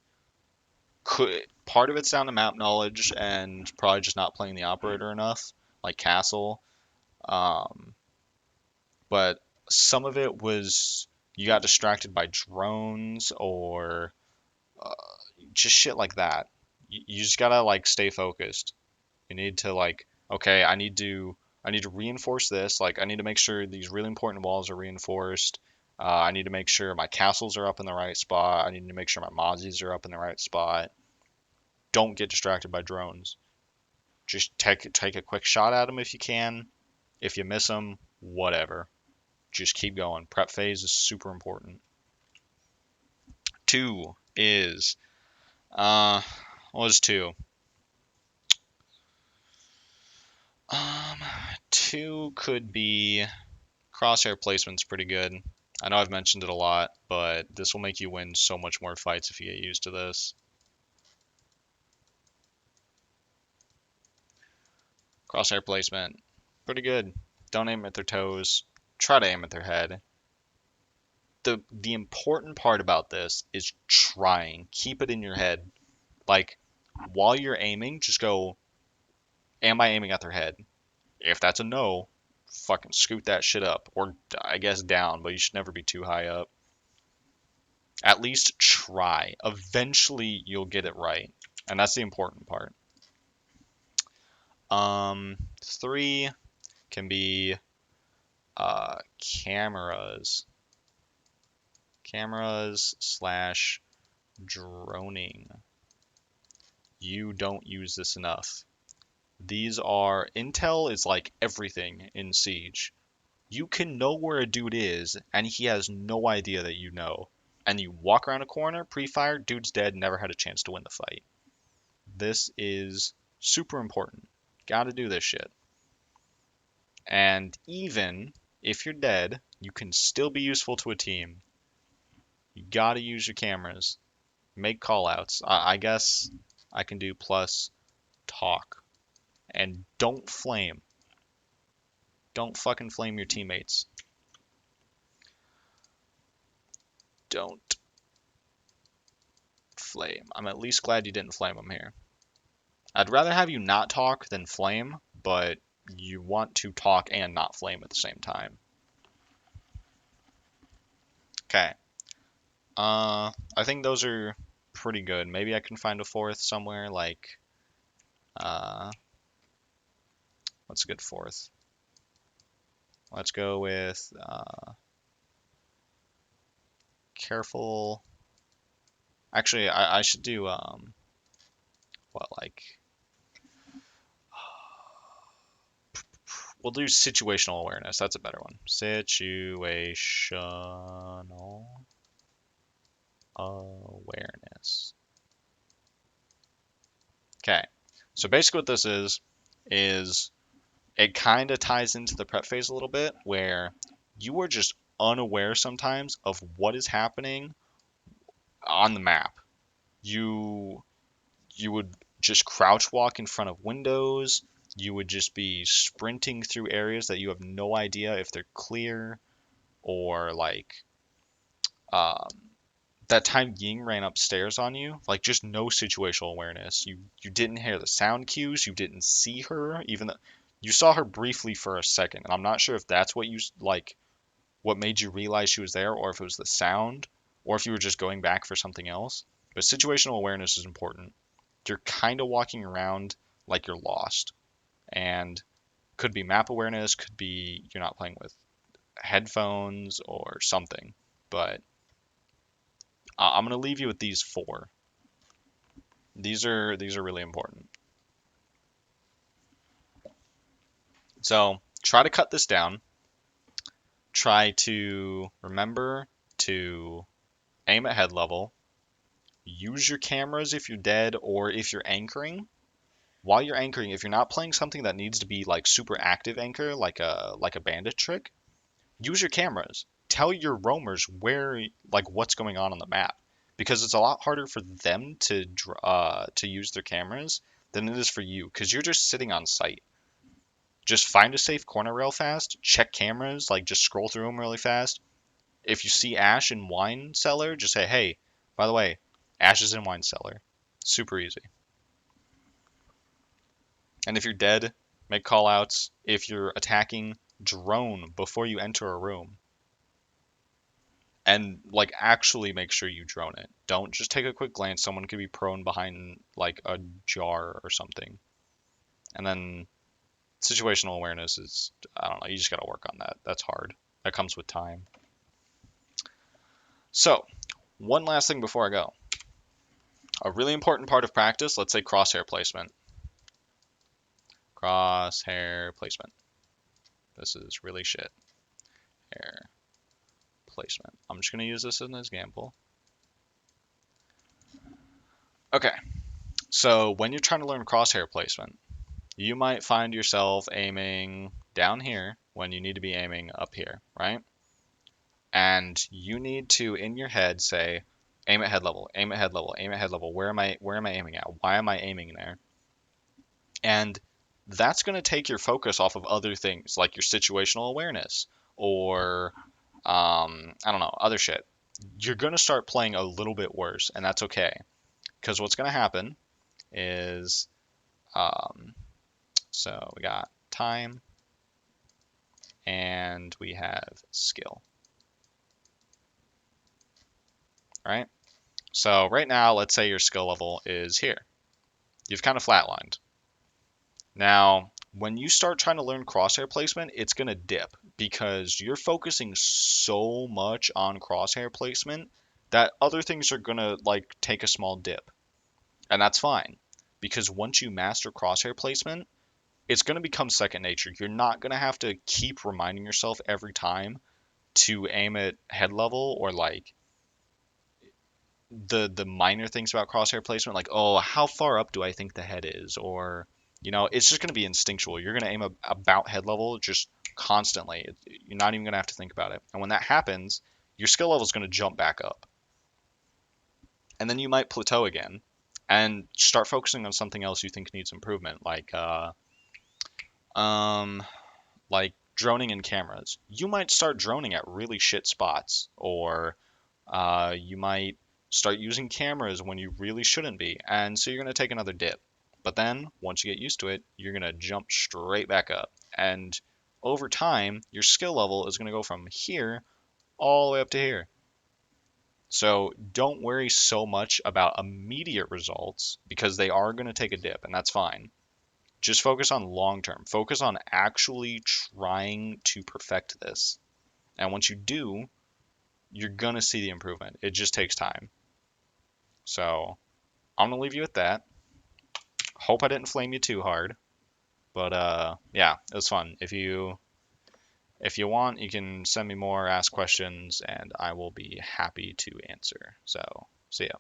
Part of it's down to map knowledge and probably just not playing the operator enough, like Castle. Um, but some of it was you got distracted by drones or uh, just shit like that. You just gotta like stay focused. You need to like, okay, I need to reinforce this. Like, I need to make sure these really important walls are reinforced. I need to make sure my castles are up in the right spot. I need to make sure my mozzies are up in the right spot. Don't get distracted by drones. Just take a quick shot at them if you can. If you miss them, whatever. Just keep going. Prep phase is super important. 2 is what was 2? Um, 2 could be crosshair placement's pretty good. I know I've mentioned it a lot, but this will make you win so much more fights if you get used to this. Crosshair placement, pretty good. Don't aim at their toes. Try to aim at their head. The important part about this is trying. Keep it in your head. Like, while you're aiming, just go, am I aiming at their head? If that's a no, fucking scoot that shit up. Or, I guess, down, but you should never be too high up. At least try. Eventually, you'll get it right. And that's the important part. 3 can be cameras. Cameras slash droning. You don't use this enough. These are, intel is like everything in Siege. You can know where a dude is, and he has no idea that you know. And you walk around a corner, pre-fire, dude's dead, never had a chance to win the fight. This is super important. Gotta do this shit. And even if you're dead, you can still be useful to a team. You gotta use your cameras. Make callouts. I guess I can do plus talk. And don't flame. Don't fucking flame your teammates. Don't flame. I'm at least glad you didn't flame them here. I'd rather have you not talk than flame, but you want to talk and not flame at the same time. Okay. I think those are pretty good. Maybe I can find a fourth somewhere, like, uh, what's a good fourth? Let's go with, careful. Actually, I should do, what, like, we'll do situational awareness. That's a better one. Situational awareness. Okay. So basically what this is it kind of ties into the prep phase a little bit where you are just unaware sometimes of what is happening on the map. You you would just crouch walk in front of windows. You would just be sprinting through areas that you have no idea if they're clear or like um, that time Ying ran upstairs on you, like just no situational awareness. You didn't hear the sound cues, you didn't see her, even though you saw her briefly for a second. And I'm not sure if that's what you like what made you realize she was there or if it was the sound or if you were just going back for something else. But situational awareness is important. You're kind of walking around like you're lost. And could be map awareness, could be you're not playing with headphones or something. But I'm going to leave you with these four. These are really important. So try to cut this down. Try to remember to aim at head level. Use your cameras if you're dead or if you're anchoring. While you're anchoring, if you're not playing something that needs to be like super active anchor, like a bandit trick, use your cameras. Tell your roamers where like what's going on the map because it's a lot harder for them to use their cameras than it is for you because you're just sitting on site. Just find a safe corner real fast, check cameras, like just scroll through them really fast. If you see Ash in wine cellar, just say, hey, by the way, Ash is in wine cellar. Super easy. And if you're dead, make call outs. If you're attacking, drone before you enter a room. And like actually make sure you drone it. Don't just take a quick glance. Someone could be prone behind like a jar or something. And then situational awareness is I don't know, you just gotta work on that. That's hard. That comes with time. So, one last thing before I go. A really important part of practice, let's say crosshair placement. Crosshair placement. This is really shit. Hair placement. I'm just going to use this as an example. Okay, so when you're trying to learn crosshair placement, you might find yourself aiming down here when you need to be aiming up here, right? And you need to, in your head, say, aim at head level, aim at head level, aim at head level. Where am I aiming at? Why am I aiming there? And that's going to take your focus off of other things like your situational awareness or I don't know, other shit. You're going to start playing a little bit worse, and that's okay. Because what's going to happen is, um, so we got time and we have skill, right? So right now, let's say your skill level is here. You've kind of flatlined. Now, when you start trying to learn crosshair placement, it's going to dip because you're focusing so much on crosshair placement that other things are going to like take a small dip. And that's fine because once you master crosshair placement, it's going to become second nature. You're not going to have to keep reminding yourself every time to aim at head level or like the minor things about crosshair placement, like oh, how far up do I think the head is, or it's just going to be instinctual. You're going to aim about head level just constantly. You're not even going to have to think about it. And when that happens, your skill level is going to jump back up, and then you might plateau again and start focusing on something else you think needs improvement, um, like droning in cameras. You might start droning at really shit spots, or you might start using cameras when you really shouldn't be, and so you're going to take another dip. But then once you get used to it, you're going to jump straight back up. And over time, your skill level is going to go from here all the way up to here. So don't worry so much about immediate results because they are going to take a dip, and that's fine. Just focus on long term. Focus on actually trying to perfect this. And once you do, you're going to see the improvement. It just takes time. So I'm going to leave you with that. Hope I didn't flame you too hard. But yeah, it was fun. If you want, you can send me more, ask questions, and I will be happy to answer. So, see ya.